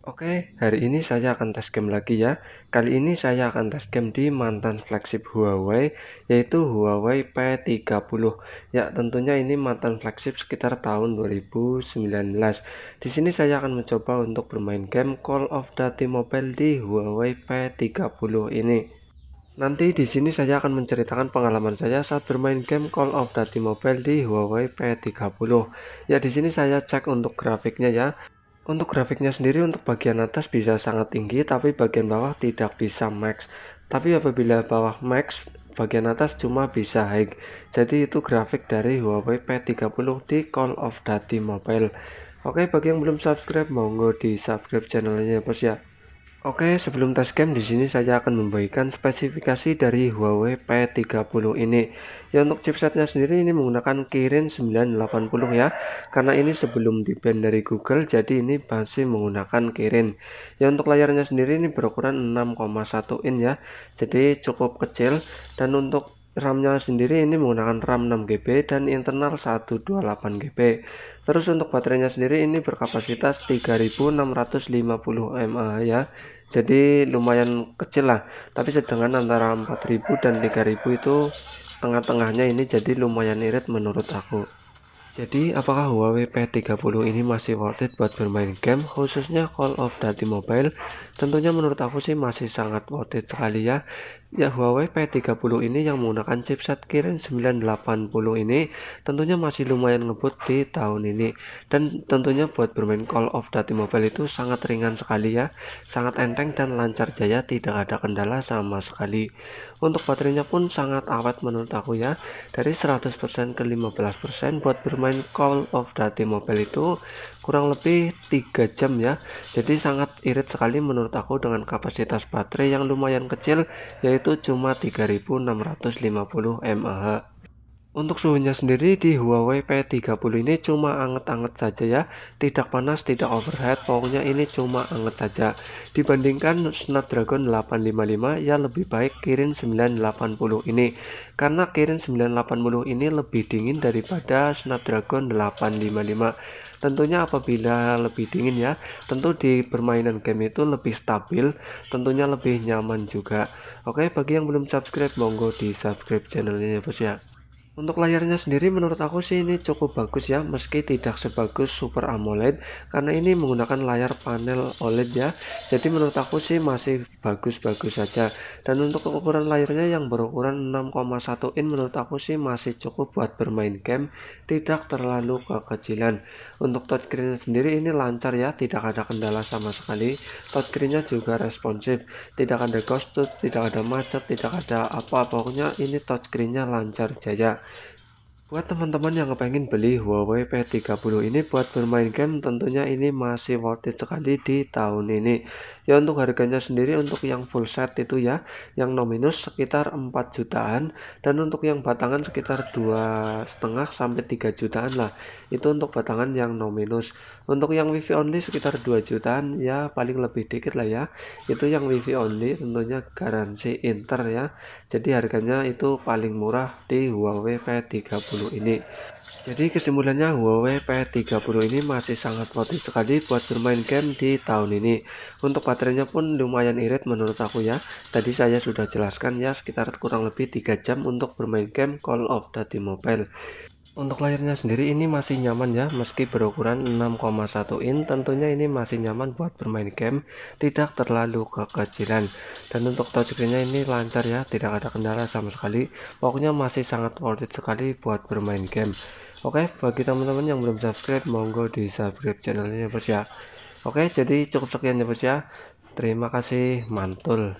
Oke, hari ini saya akan tes game lagi ya. Kali ini saya akan tes game di mantan flagship Huawei, yaitu Huawei P30. Ya, tentunya ini mantan flagship sekitar tahun 2019. Di sini saya akan mencoba untuk bermain game Call of Duty Mobile di Huawei P30 ini. Nanti di sini saya akan menceritakan pengalaman saya saat bermain game Call of Duty Mobile di Huawei P30. Ya, di sini saya cek untuk grafiknya ya. Untuk grafiknya sendiri untuk bagian atas bisa sangat tinggi, tapi bagian bawah tidak bisa max. Tapi apabila bawah max, bagian atas cuma bisa high. Jadi itu grafik dari Huawei P30 di Call of Duty Mobile. Oke, bagi yang belum subscribe, monggo di subscribe channelnya bos ya. Oke, sebelum tes game di sini saya akan membagikan spesifikasi dari Huawei P30 ini. Ya, untuk chipsetnya sendiri ini menggunakan Kirin 980 ya. Karena ini sebelum di-ban dari Google, jadi ini masih menggunakan Kirin. Ya, untuk layarnya sendiri ini berukuran 6,1 in ya. Jadi cukup kecil, dan untuk RAM-nya sendiri ini menggunakan RAM 6GB dan internal 128 GB. Terus untuk baterainya sendiri ini berkapasitas 3650 mAh ya. Jadi lumayan kecil lah, tapi sedangkan antara 4000 dan 3000 itu tengah-tengahnya, ini jadi lumayan irit menurut aku. Jadi apakah Huawei P30 ini masih worth it buat bermain game khususnya Call of Duty Mobile? Tentunya menurut aku sih masih sangat worth it sekali ya. Ya, Huawei P30 ini yang menggunakan chipset Kirin 980 ini tentunya masih lumayan ngebut di tahun ini. Dan tentunya buat bermain Call of Duty Mobile itu sangat ringan sekali ya. Sangat enteng dan lancar jaya, tidak ada kendala sama sekali. Untuk baterainya pun sangat awet menurut aku ya. Dari 100% ke 15% buat bermain Call of Duty Mobile itu kurang lebih 3 jam ya. Jadi sangat irit sekali menurut aku dengan kapasitas baterai yang lumayan kecil, yaitu cuma 3650 mAh. Untuk suhunya sendiri di Huawei P30 ini cuma anget-anget saja ya, tidak panas, tidak overheat, pokoknya ini cuma anget saja. Dibandingkan Snapdragon 855 ya lebih baik Kirin 980 ini, karena Kirin 980 ini lebih dingin daripada Snapdragon 855. Tentunya apabila lebih dingin ya, tentu di permainan game itu lebih stabil, tentunya lebih nyaman juga. Oke, bagi yang belum subscribe, monggo di subscribe channelnya ya bos ya. Untuk layarnya sendiri menurut aku sih ini cukup bagus ya, meski tidak sebagus Super AMOLED karena ini menggunakan layar panel OLED ya. Jadi menurut aku sih masih bagus-bagus saja. Dan untuk ukuran layarnya yang berukuran 6,1 in menurut aku sih masih cukup buat bermain game, tidak terlalu kekecilan. Untuk touchscreen sendiri ini lancar ya, tidak ada kendala sama sekali. Touchscreen-nya juga responsif, tidak ada ghost, tidak ada macet, tidak ada apa, pokoknya ini touchscreen-nya lancar jaya. Buat teman-teman yang pengen beli Huawei P30 ini buat bermain game, tentunya ini masih worth it sekali di tahun ini. Ya, untuk harganya sendiri untuk yang full set itu ya, yang nominus sekitar 4 jutaan, dan untuk yang batangan sekitar 2,5 sampai 3 jutaan lah. Itu untuk batangan yang nominus. Untuk yang WiFi only sekitar 2 jutaan ya, paling lebih dikit lah ya. Itu yang WiFi only, tentunya garansi Inter ya. Jadi harganya itu paling murah di Huawei P30 ini. Jadi kesimpulannya Huawei P30 ini masih sangat worth it sekali buat bermain game di tahun ini. Untuk baterainya pun lumayan irit menurut aku ya. Tadi saya sudah jelaskan ya, sekitar kurang lebih 3 jam untuk bermain game Call of Duty Mobile. Untuk layarnya sendiri ini masih nyaman ya, meski berukuran 6,1 in, tentunya ini masih nyaman buat bermain game, tidak terlalu kekecilan. Dan untuk touchscreen-nya ini lancar ya, tidak ada kendala sama sekali. Pokoknya masih sangat worth it sekali buat bermain game. Oke, bagi teman-teman yang belum subscribe, monggo di subscribe channelnya bos ya. Oke, jadi cukup sekian ya bos ya. Terima kasih, mantul.